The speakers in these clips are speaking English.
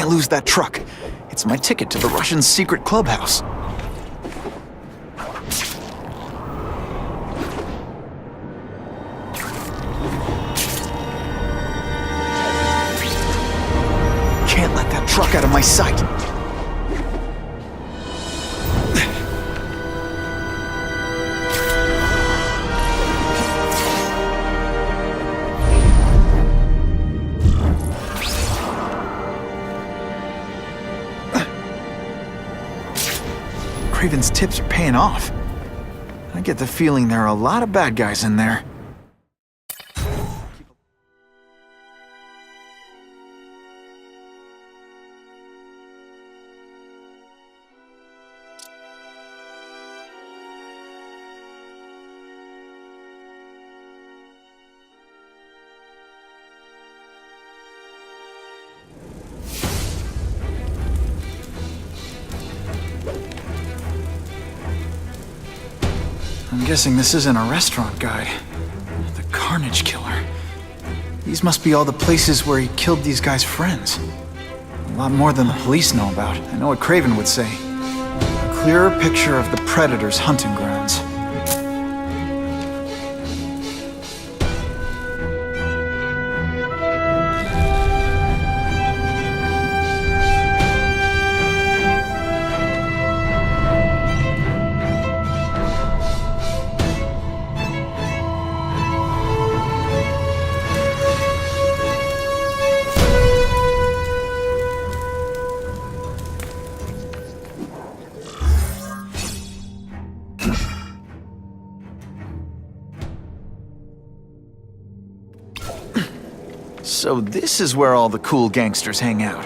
can't lose that truck. It's my ticket to the Russian secret clubhouse. Can't let that truck out of my sight. Craven's tips are paying off. I get the feeling there are a lot of bad guys in there. I'm guessing this isn't a restaurant guide. The Carnage Killer. These must be all the places where he killed these guys' friends. A lot more than the police know about. I know what Craven would say. A clearer picture of the Predator's hunting grounds. So this is where all the cool gangsters hang out.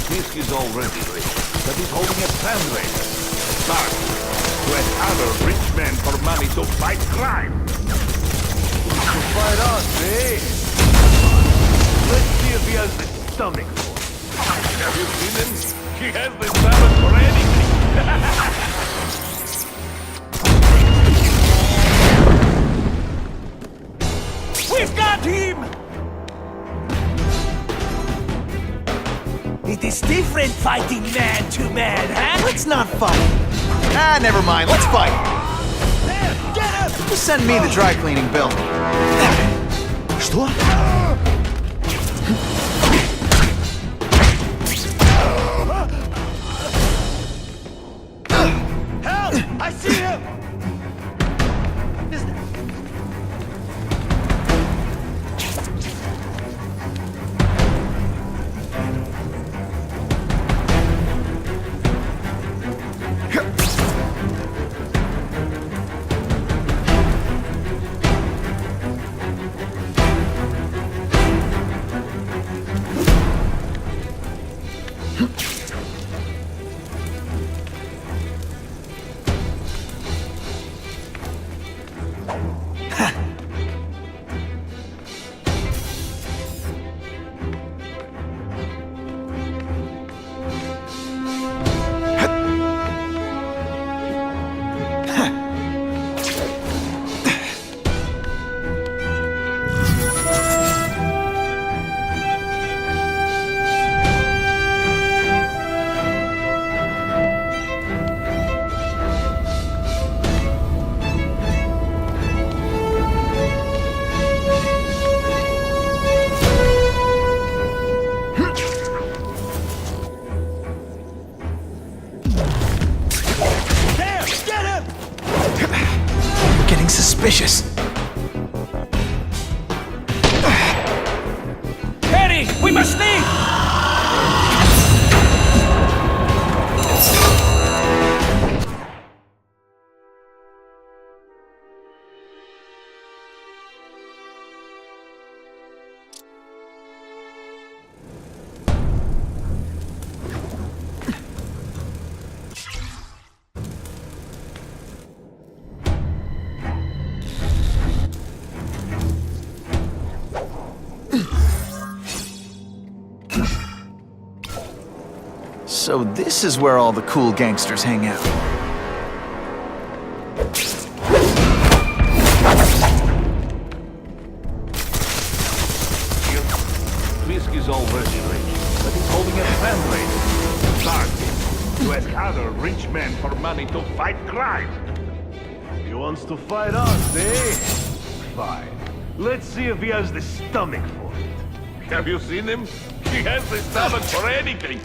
This is already rich, but he's holding a plan race. Start to empower rich men for money to fight crime. To fight us, eh? Let's see if he has the stomach for it. Have you seen him? He has the stomach for anything. We've got him! It is different fighting man to man, huh? Let's not fight. Ah, never mind. Let's fight. There, get him! Just send me the dry cleaning bill. Что? Help! I see him! Suspicious. Harry, we must leave! So this is where all the cool gangsters hang out. other rich men for money to fight crime. He wants to fight us, eh? Fine. Let's see if he has the stomach for it. Have you seen him? He has the stomach for anything.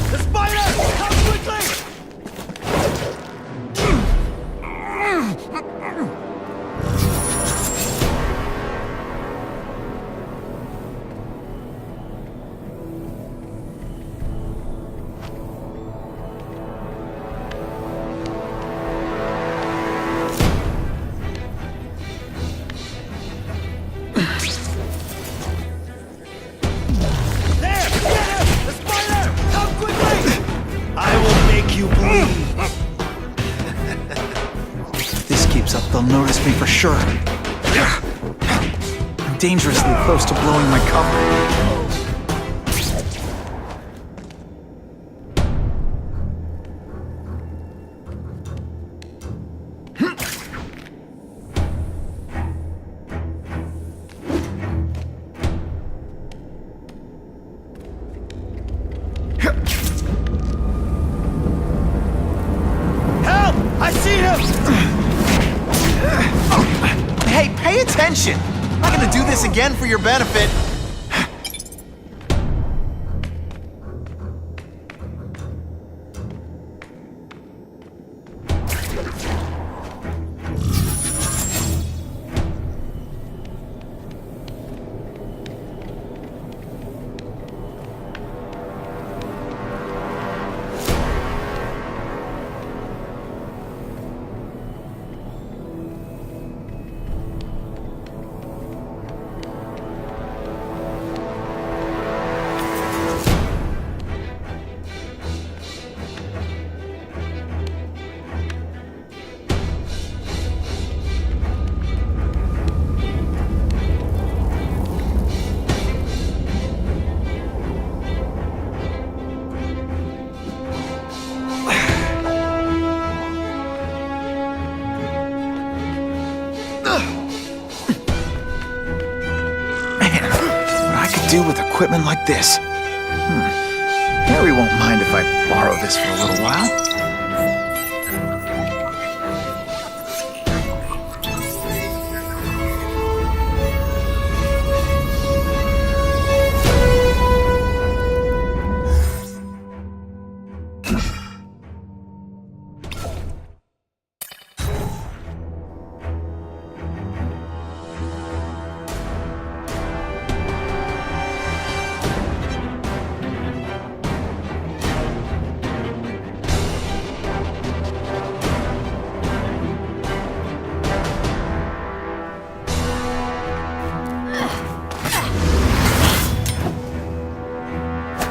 The spider! Come quickly! There! Get him! The spider! Come quickly! I will make you bleed. If this keeps up, they'll notice me for sure. I'm dangerously close to blowing my cover. Help! I see him! Hey, pay attention! I'm not gonna do this again for your benefit. Do with equipment like this. Harry won't mind if I borrow this for a little while.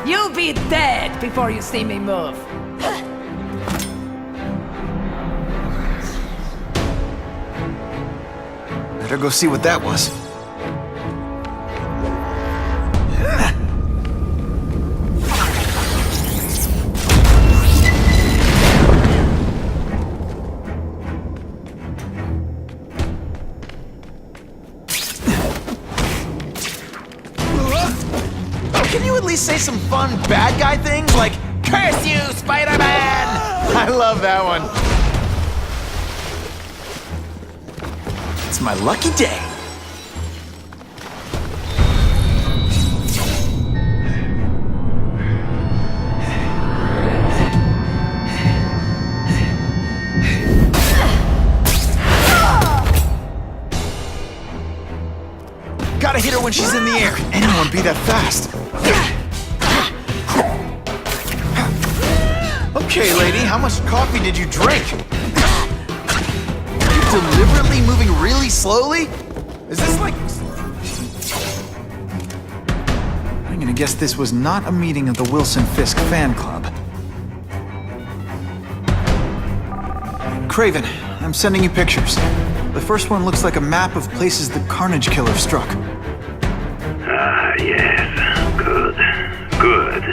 You'll be dead before you see me move. Better go see what that was. Can you at least say some fun bad guy things like, "Curse you, Spider-Man"? I love that one. It's my lucky day. when she's in the air. Anyone be that fast? Okay, lady, how much coffee did you drink? Are you deliberately moving really slowly? Is this like... I'm gonna guess this was not a meeting of the Wilson Fisk fan club. Craven, I'm sending you pictures. The first one looks like a map of places the Carnage Killer struck. Ah, yes. Good. Good.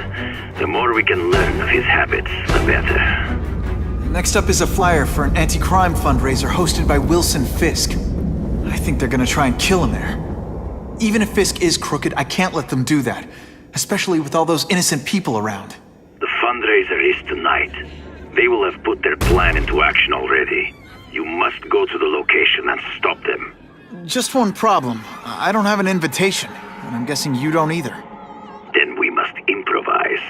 The more we can learn of his habits, the better. Next up is a flyer for an anti-crime fundraiser hosted by Wilson Fisk. I think they're gonna try and kill him there. Even if Fisk is crooked, I can't let them do that. Especially with all those innocent people around. The fundraiser is tonight. They will have put their plan into action already. You must go to the location and stop them. Just one problem. I don't have an invitation, and I'm guessing you don't either. Then we must improvise.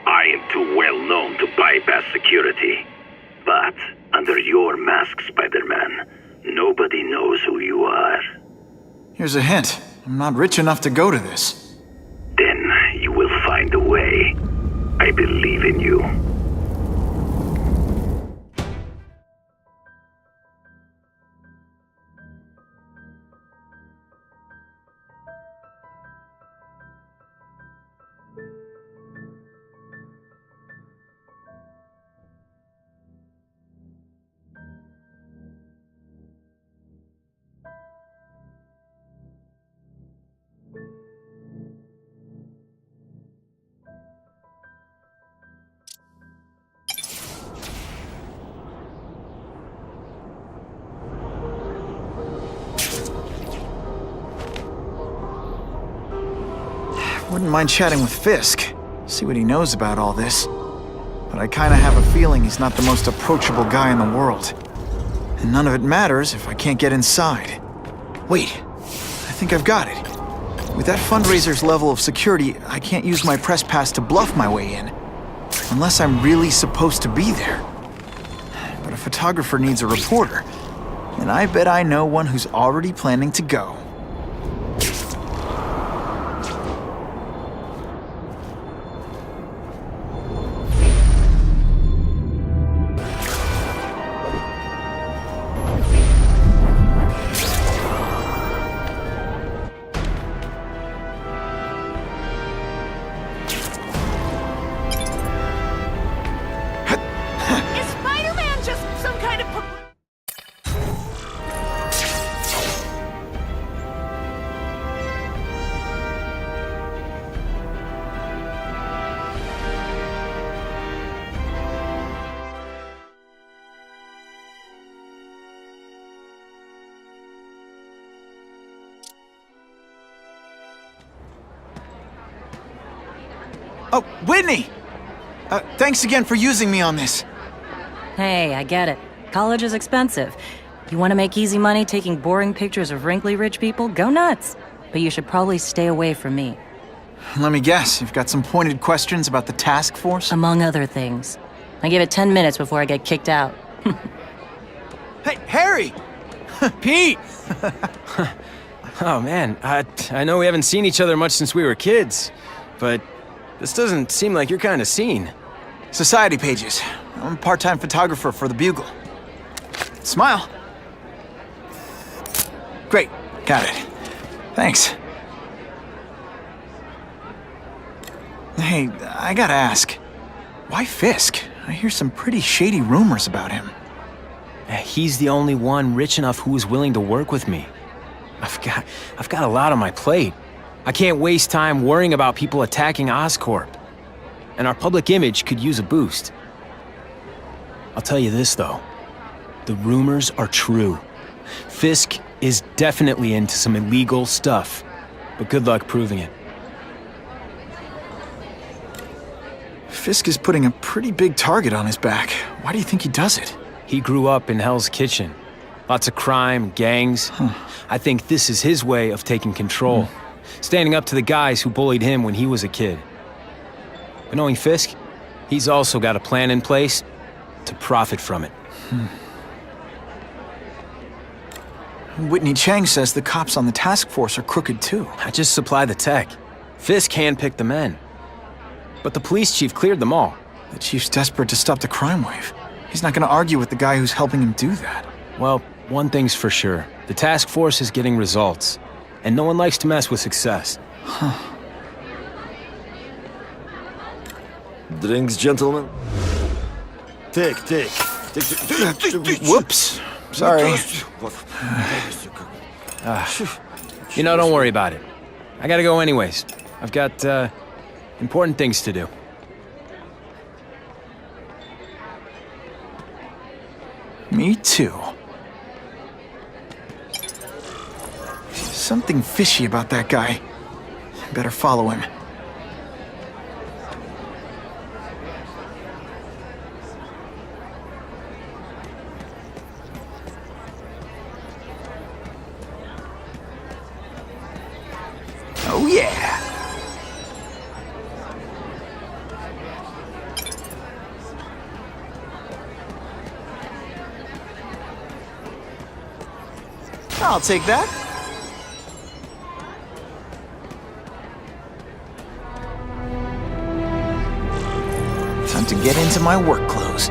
I am too well known to bypass security. But under your mask, Spider-Man, nobody knows who you are. Here's a hint. I'm not rich enough to go to this. Then you will find a way. I believe in you. Wouldn't mind chatting with Fisk, see what he knows about all this. But I kinda have a feeling he's not the most approachable guy in the world. And none of it matters if I can't get inside. Wait, I think I've got it. With that fundraiser's level of security, I can't use my press pass to bluff my way in. Unless I'm really supposed to be there. But a photographer needs a reporter, and I bet I know one who's already planning to go. Is Spider-Man just some kind of... Oh, Whitney! Thanks again for using me on this. Hey, I get it. College is expensive. You want to make easy money taking boring pictures of wrinkly rich people? Go nuts. But you should probably stay away from me. Let me guess, you've got some pointed questions about the task force? Among other things. I give it 10 minutes before I get kicked out. Hey, Harry! Pete! Oh man, I know we haven't seen each other much since we were kids, but this doesn't seem like your kind of scene. Society pages. I'm a part-time photographer for the Bugle. Smile. Great, got it. Thanks. Hey, I gotta ask, why Fisk? I hear some pretty shady rumors about him. He's the only one rich enough who is willing to work with me. I've got a lot on my plate. I can't waste time worrying about people attacking Oscorp. And our public image could use a boost. I'll tell you this, though. The rumors are true. Fisk is definitely into some illegal stuff, but good luck proving it. Fisk is putting a pretty big target on his back. Why do you think he does it? He grew up in Hell's Kitchen. Lots of crime, gangs. I think this is his way of taking control. Standing up to the guys who bullied him when he was a kid. But knowing Fisk, he's also got a plan in place to profit from it. Whitney Chang says the cops on the task force are crooked too. I just supply the tech. Fisk handpicked the men. But the police chief cleared them all. The chief's desperate to stop the crime wave. He's not gonna argue with the guy who's helping him do that. Well, one thing's for sure. The task force is getting results. And no one likes to mess with success. Drinks, gentlemen? Take. Whoops. Sorry. You know, don't worry about it. I gotta go anyways. I've got, important things to do. Me too. Something fishy about that guy. Better follow him. Oh yeah! I'll take that. Time to get into my work clothes.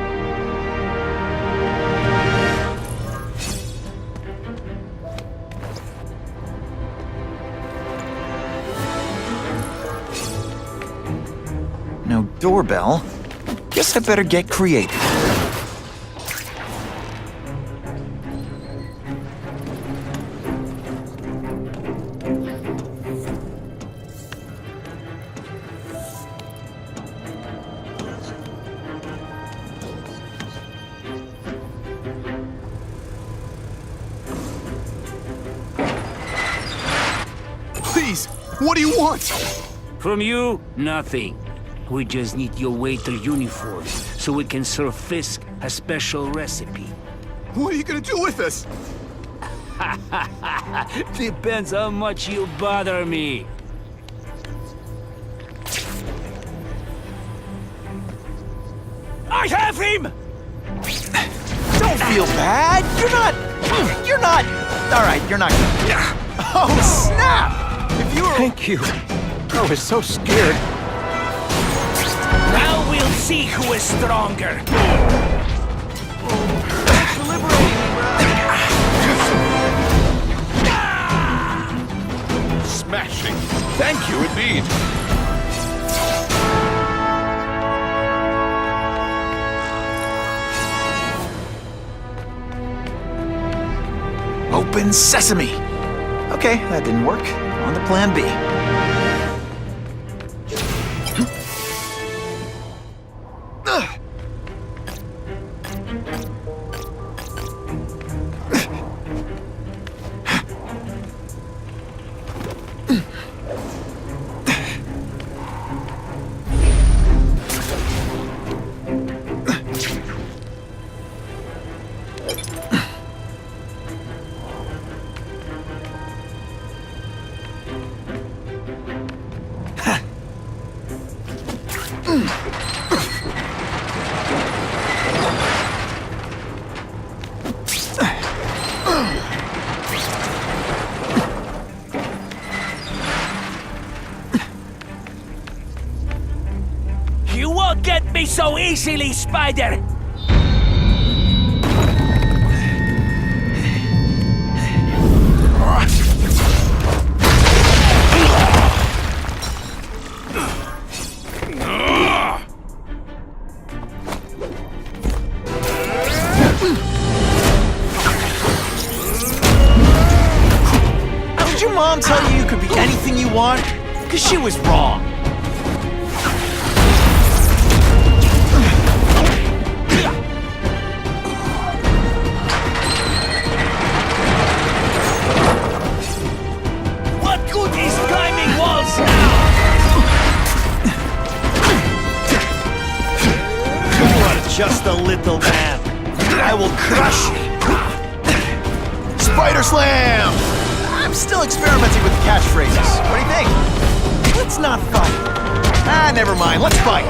No doorbell. Guess I better get creative. Please, what do you want? From you, nothing. We just need your waiter uniform so we can serve Fisk a special recipe. What are you gonna do with us? Depends how much you bother me. I have him! Don't feel bad. You're not. All right, you're not. Oh, snap! If you were... Thank you. I was so scared. Now we'll see who is stronger. Smashing. Thank you indeed. Open sesame. Okay, that didn't work. On to plan B. You won't get me so easily, Spider! Did your mom tell you you could be anything you want? Because she was wrong. What good is climbing walls now? You are just a little man. I will crush you. Spider Slam! I'm still experimenting with the catchphrases. What do you think? Let's not fight. Ah, never mind. Let's fight.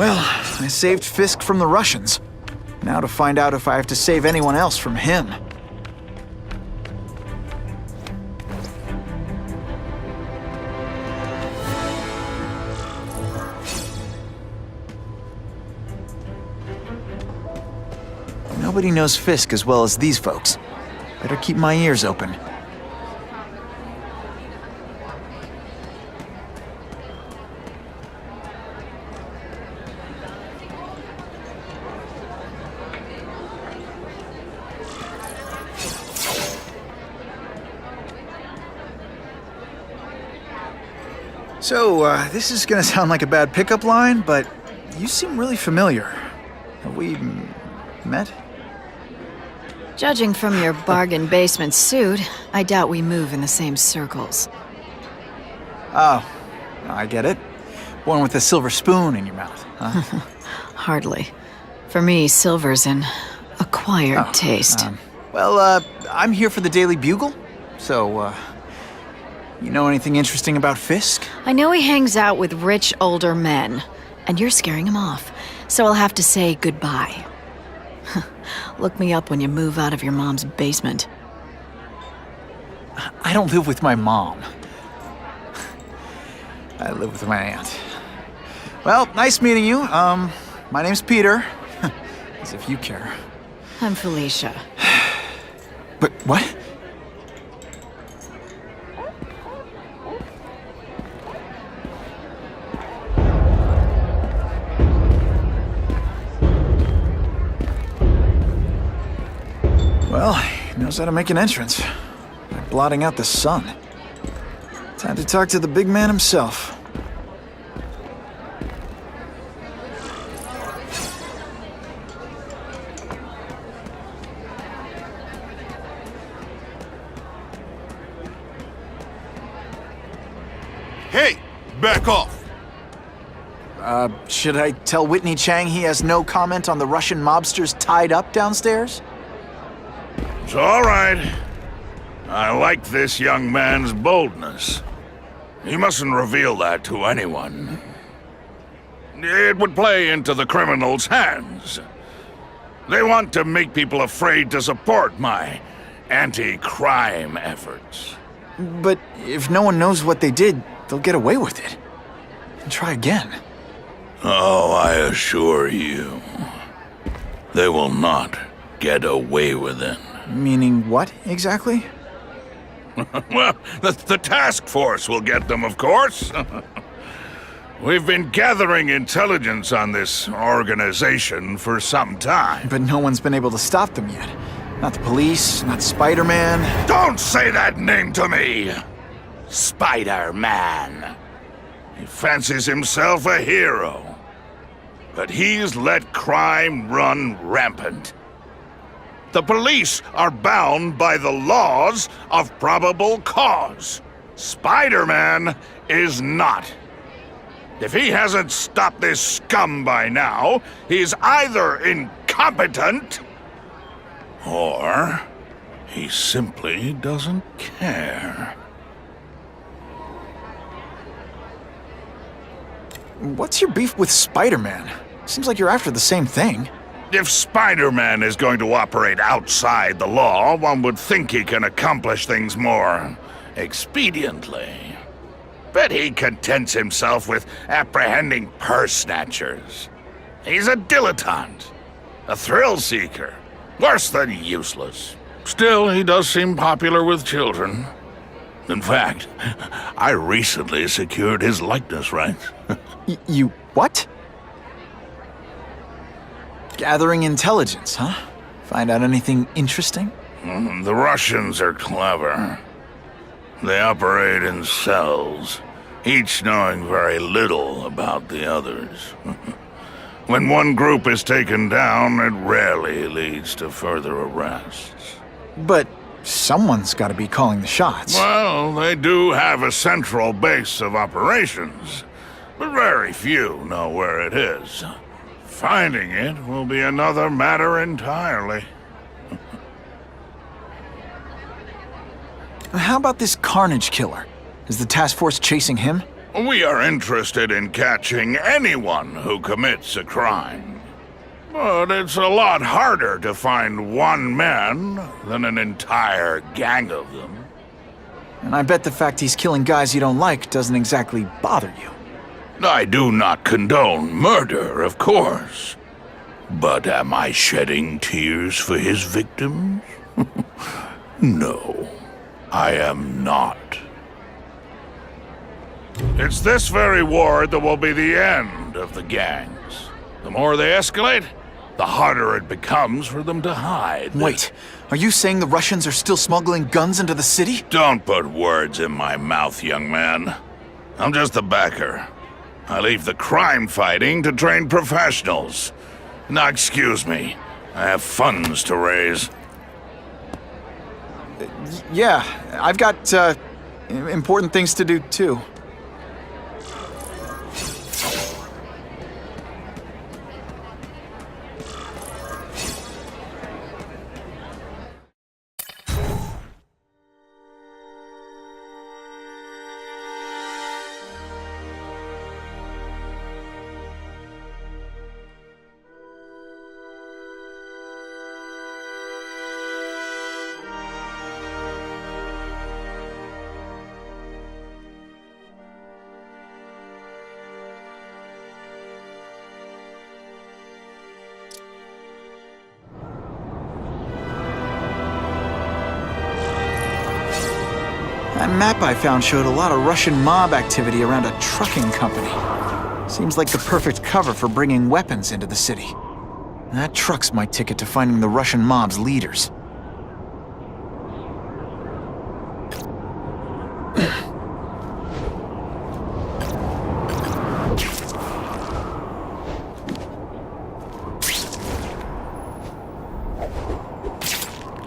Well, I saved Fisk from the Russians. Now to find out if I have to save anyone else from him. Nobody knows Fisk as well as these folks. Better keep my ears open. So, this is gonna sound like a bad pickup line, but you seem really familiar. Have we met? Judging from your bargain basement suit, I doubt we move in the same circles. Oh, I get it. One with a silver spoon in your mouth, huh? Hardly. For me, silver's an acquired taste. I'm here for the Daily Bugle, so, you know anything interesting about Fisk? I know he hangs out with rich older men, and you're scaring him off, so I'll have to say goodbye. Look me up when you move out of your mom's basement. I don't live with my mom. I live with my aunt. Well, nice meeting you. My name's Peter. As if you care. I'm Felicia. But what? Well, he knows how to make an entrance. By blotting out the sun. Time to talk to the big man himself. Hey, back off. Should I tell Whitney Chang he has no comment on the Russian mobsters tied up downstairs? It's all right. I like this young man's boldness. He mustn't reveal that to anyone. It would play into the criminals' hands. They want to make people afraid to support my anti-crime efforts. But if no one knows what they did, they'll get away with it. And try again. Oh, I assure you, they will not get away with it. Meaning what, exactly? Well, the task force will get them, of course. We've been gathering intelligence on this organization for some time. But no one's been able to stop them yet. Not the police, not Spider-Man. Don't say that name to me! Spider-Man. He fancies himself a hero. But he's let crime run rampant. The police are bound by the laws of probable cause. Spider-Man is not. If he hasn't stopped this scum by now, he's either incompetent or he simply doesn't care. What's your beef with Spider-Man? Seems like you're after the same thing. If Spider-Man is going to operate outside the law, one would think he can accomplish things more expediently. But he contents himself with apprehending purse snatchers. He's a dilettante, a thrill seeker, worse than useless. Still, he does seem popular with children. In fact, I recently secured his likeness rights. You what? Gathering intelligence, huh? Find out anything interesting? The Russians are clever. They operate in cells, each knowing very little about the others. When one group is taken down, it rarely leads to further arrests. But someone's got to be calling the shots. Well, they do have a central base of operations, but very few know where it is. Finding it will be another matter entirely. How about this Carnage killer? Is the task force chasing him? We are interested in catching anyone who commits a crime. But it's a lot harder to find one man than an entire gang of them. And I bet the fact he's killing guys you don't like doesn't exactly bother you. I do not condone murder, of course. But am I shedding tears for his victims? No, I am not. It's this very war that will be the end of the gangs. The more they escalate, the harder it becomes for them to hide. Wait, are you saying the Russians are still smuggling guns into the city? Don't put words in my mouth, young man. I'm just a backer. I leave the crime fighting to trained professionals. Now, excuse me. I have funds to raise. Yeah, I've got, important things to do, too. That map I found showed a lot of Russian mob activity around a trucking company. Seems like the perfect cover for bringing weapons into the city. That truck's my ticket to finding the Russian mob's leaders.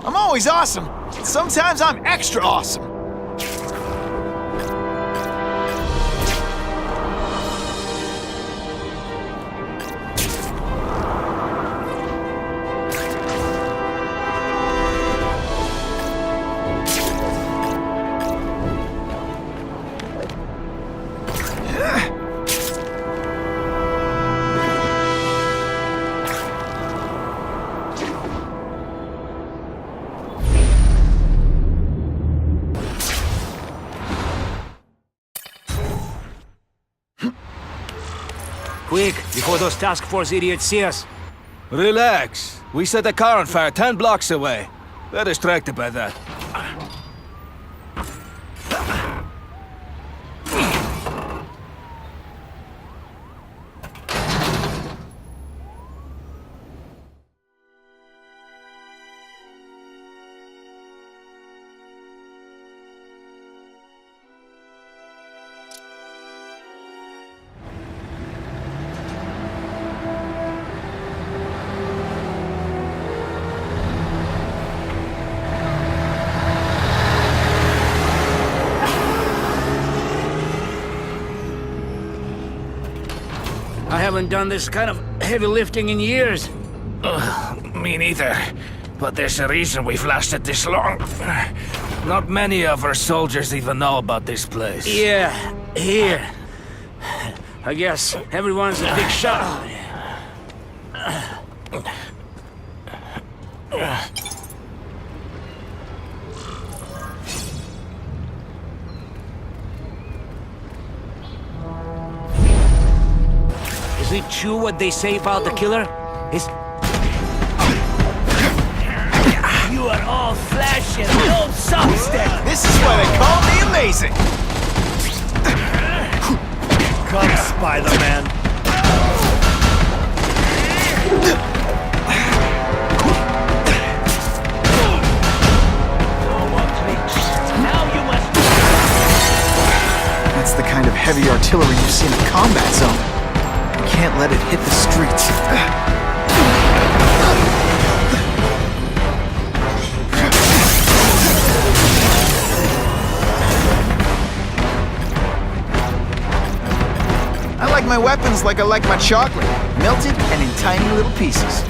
I'm always awesome. Sometimes I'm extra awesome. Quick, before those task force idiots see us. Relax. We set a car on fire 10 blocks away. They're distracted by that. I haven't done this kind of heavy lifting in years. Me neither. But there's a reason we've lasted this long. Not many of our soldiers even know about this place. Yeah, here. I guess everyone's a big shot. Is it true what they say about the killer? You are all flesh and no substance! This is why they call me amazing! Come, Spider-Man. That's the kind of heavy artillery you see in a combat zone. Can't let it hit the streets. I like my weapons like I like my chocolate, melted and in tiny little pieces.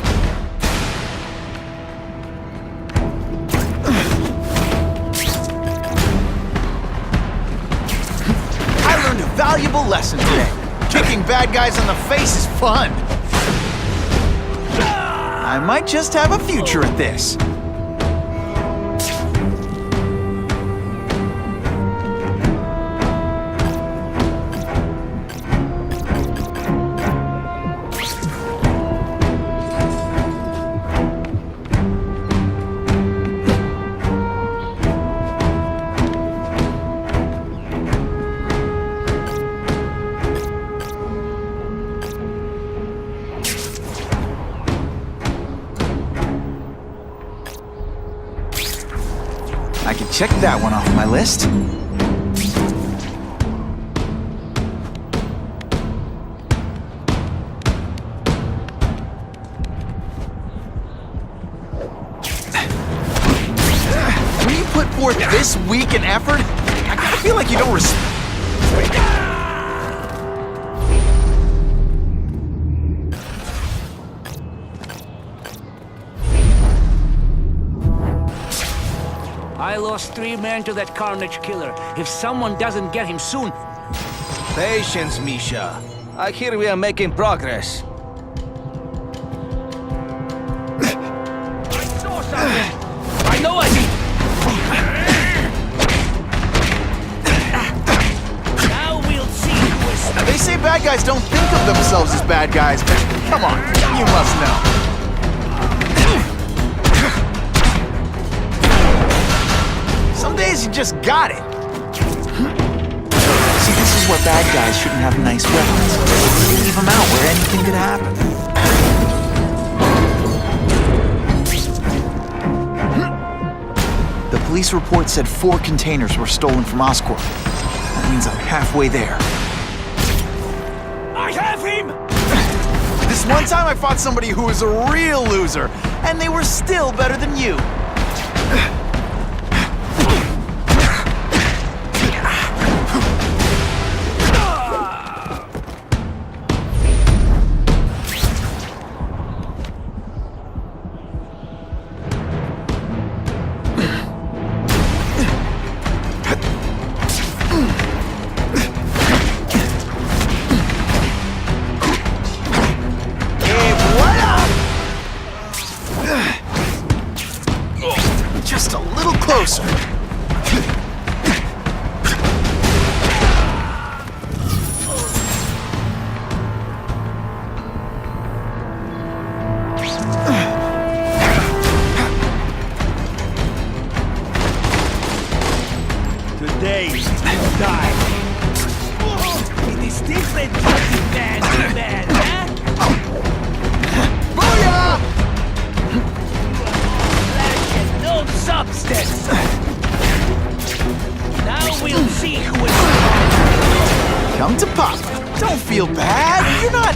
I learned a valuable lesson today. Kicking bad guys in the face is fun. I might just have a future at this. I can check that one off my list. When you put forth this week in effort, I kinda feel like you don't I lost 3 men to that Carnage Killer. If someone doesn't get him soon... Patience, Misha. I hear we are making progress. I saw something! I know I did! Now we'll see who is... They say bad guys don't think of themselves as bad guys, but come on, you must know. Some days you just got it. See, this is where bad guys shouldn't have nice weapons. You leave them out where anything could happen. The police report said 4 containers were stolen from Oscorp. That means I'm halfway there. I have him! This one time I fought somebody who was a real loser, and they were still better than you. Just a little closer. Today, you die. It is different, man, huh? Booyah! No substance. Now we'll see who is... Come to Papa. Don't feel bad. You're not.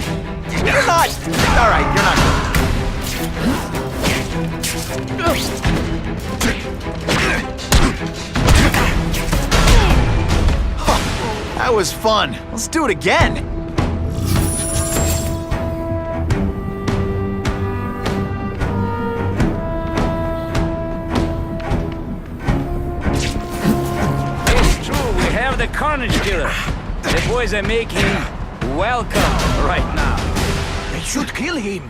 All right, you're not. Huh, that was fun. Let's do it again. The Carnage Killer. The boys are making welcome right now. They should kill him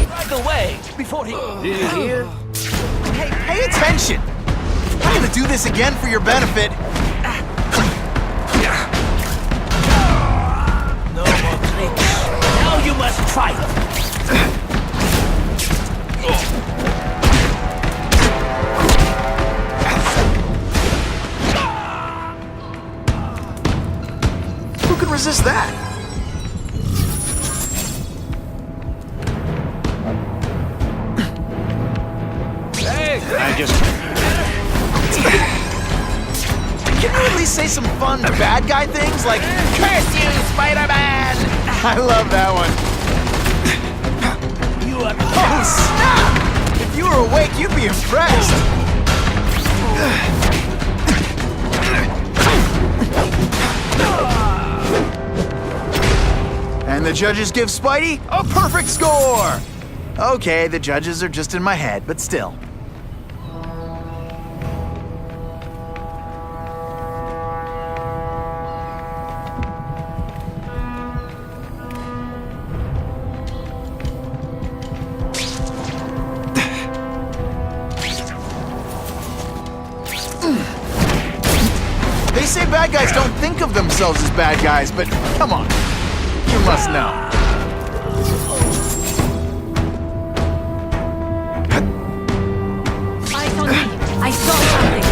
right away before he... Did you hear? Hey, pay attention. I'm gonna do this again for your benefit. No more tricks. Now you must fight. Who can resist that? Hey, I just... Can you at least say some fun bad guy things like, "Curse you, Spider-Man"? I love that one. You are... Oh, snap! If you were awake, you'd be impressed. And the judges give Spidey a perfect score! Okay, the judges are just in my head, but still. say bad guys don't think of themselves as bad guys, but come on. You must know. Eyes on me. I saw something.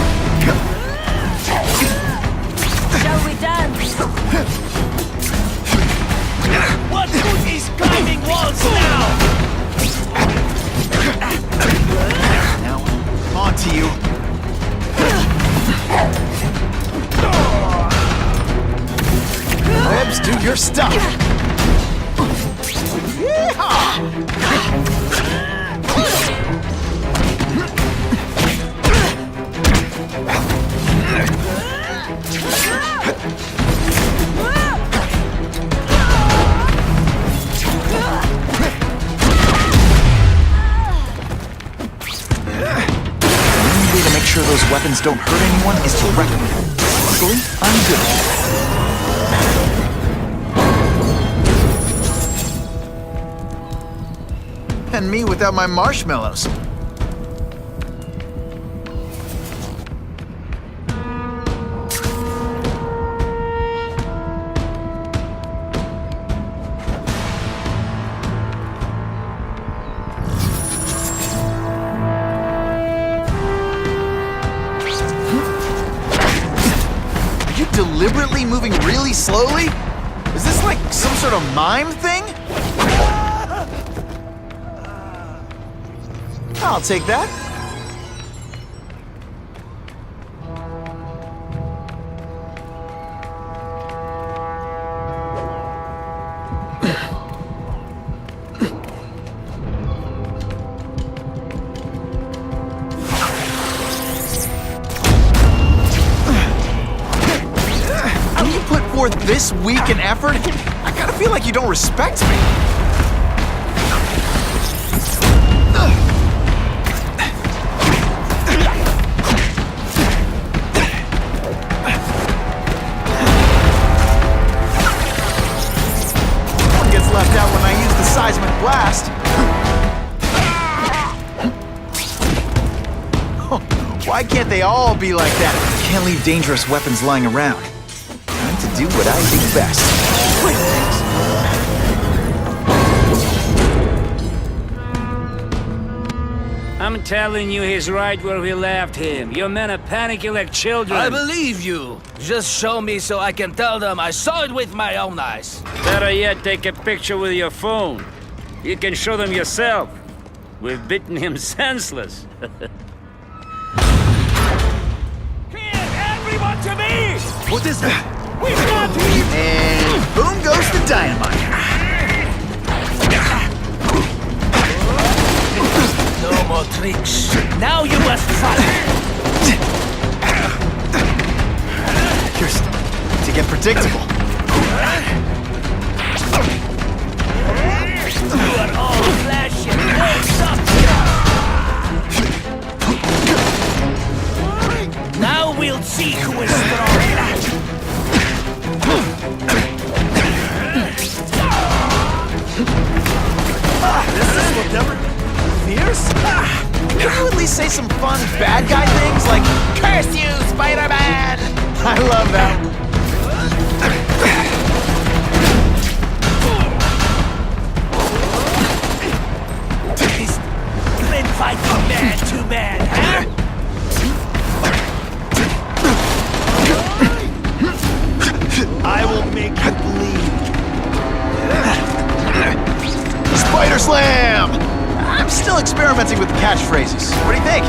Shall we dance? What good is climbing walls now? Now, on to you. Rebs, do your stuff. Yeehaw! The only way to make sure those weapons don't hurt anyone is to wreck them. Luckily, I'm good at that. And me without my marshmallows. Deliberately moving really slowly? Is this like some sort of mime thing? I'll take that. This weak an effort? I gotta feel like you don't respect me. One gets left out when I use the seismic blast. Why can't they all be like that? Can't leave dangerous weapons lying around. To do what I do best. Quick things. I'm telling you he's right where we left him. Your men are panicking like children. I believe you. Just show me so I can tell them I saw it with my own eyes. Better yet, take a picture with your phone. You can show them yourself. We've beaten him senseless. Everyone to me! What is that? We've got him! And boom goes the dynamite. No more tricks. Now you must fight. You're starting to get predictable. You are all flesh and no substance. Now we'll see who is stronger. This is whatever. Fierce? Could you at least say some fun bad guy things like, "Curse you, Spider-Man"? I love that. Then fight from man to man, huh? I will make you bleed. Spider Slam! I'm still experimenting with the catchphrases. What do you think?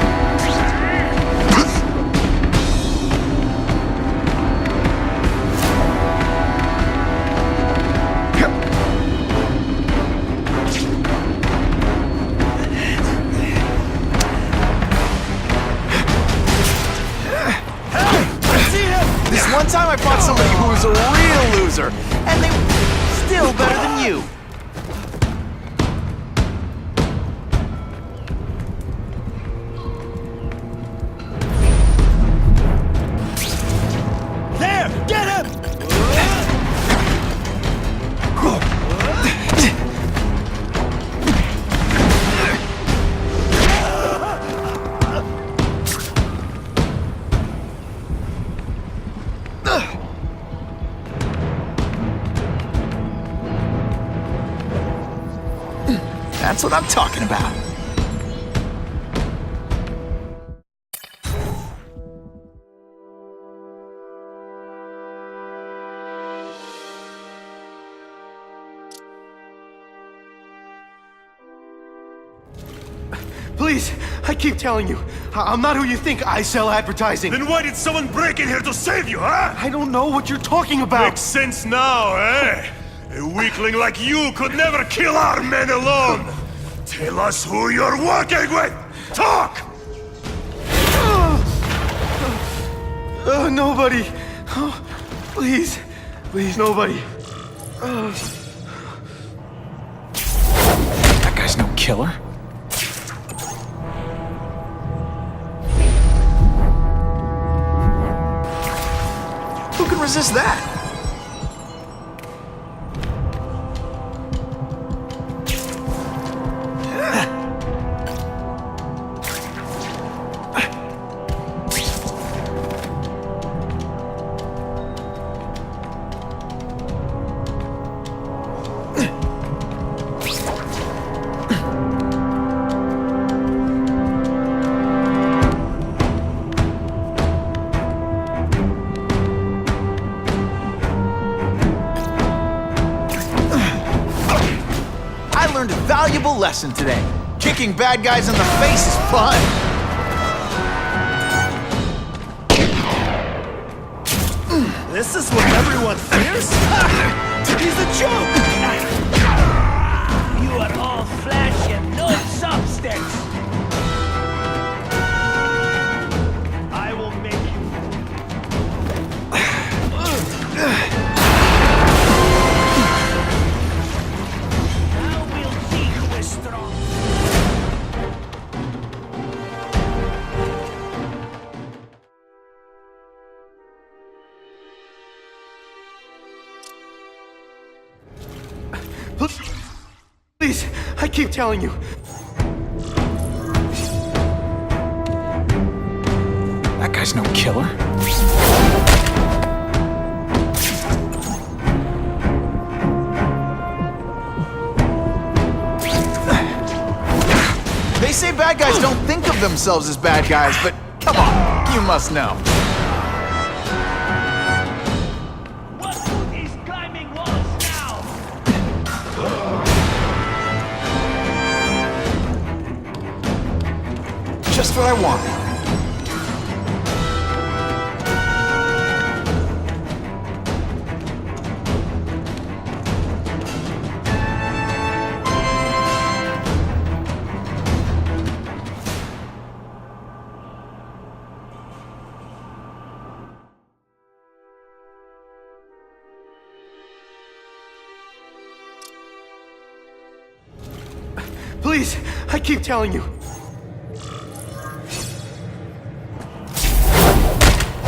This one time I fought somebody who was a real loser, and they were still better than you. There! Get him! That's what I'm talking about. Please, I keep telling you, I'm not who you think. I sell advertising. Then why did someone break in here to save you, huh? I don't know what you're talking about. Makes sense now, eh? A weakling like you could never kill our men alone. Tell us who you're working with. Talk! Nobody. Oh, please. Please, nobody. That guy's no killer. Who can resist that? I learned a valuable lesson today. Kicking bad guys in the face is fun. This is what everyone fears? He's a joke! You are all flesh and no substance. I will make you... Now we'll see who is strong. Please, I keep telling you. That guy's no killer. They say bad guys don't think of themselves as bad guys, but come on, you must know. What good is climbing walls now? Just what I wanted. Please, I keep telling you.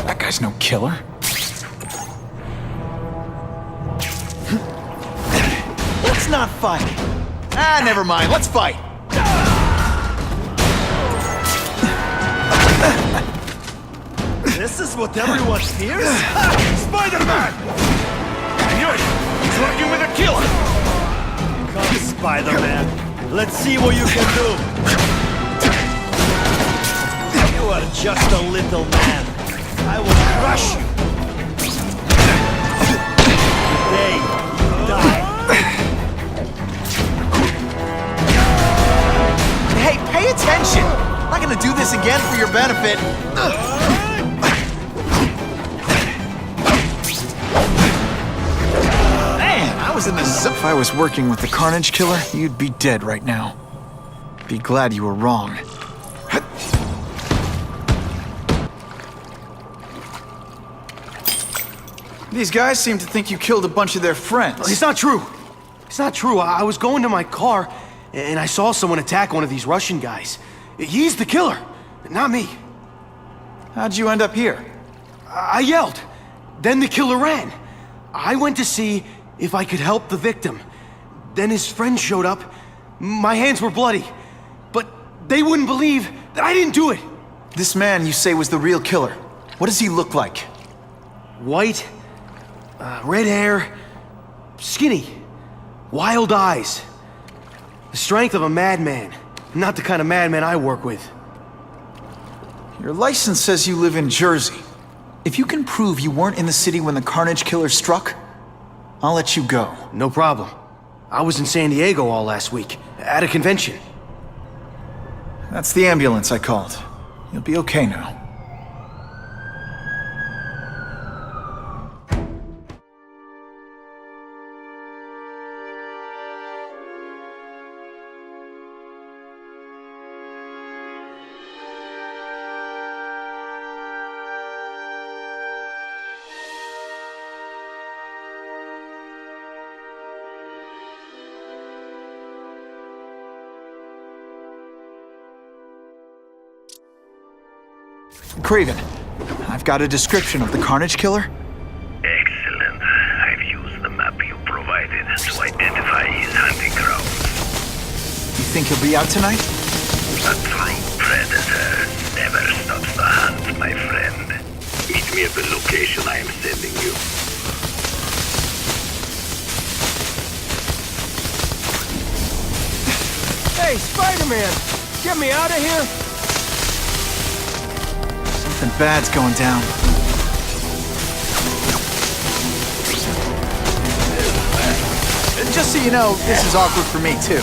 That guy's no killer. Let's not fight. Ah, never mind. Let's fight. This is what everyone fears? Spider-Man! I knew it! He's working with a killer! Come, Spider-Man. Let's see what you can do. You are just a little man. I will crush you. Today, you die. Hey, pay attention! I'm not gonna do this again for your benefit. Man, I was in the zone. If I was working with the Carnage Killer, you'd be dead right now. Be glad you were wrong. These guys seem to think you killed a bunch of their friends. It's not true. It's not true. I was going to my car, and I saw someone attack one of these Russian guys. He's the killer, not me. How'd you end up here? I yelled. Then the killer ran. I went to see if I could help the victim. Then his friends showed up. My hands were bloody. But they wouldn't believe that I didn't do it. This man you say was the real killer. What does he look like? White, red hair, skinny, wild eyes. The strength of a madman. Not the kind of madman I work with. Your license says you live in Jersey. If you can prove you weren't in the city when the Carnage Killer struck, I'll let you go. No problem. I was in San Diego all last week, at a convention. That's the ambulance I called. You'll be okay now. Craven, I've got a description of the Carnage Killer. Excellent. I've used the map you provided to identify his hunting grounds. You think he'll be out tonight? A true predator never stops the hunt, my friend. Meet me at the location I am sending you. Hey, Spider-Man! Get me out of here! Something bad's going down. Just so you know, this is awkward for me, too.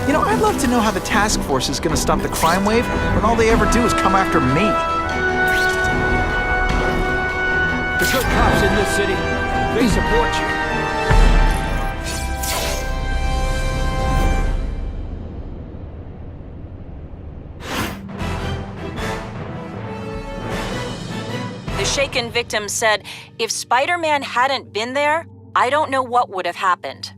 You know, I'd love to know how the task force is gonna stop the crime wave when all they ever do is come after me. The good cops in this city, they support you. The shaken victim said, if Spider-Man hadn't been there, I don't know what would have happened.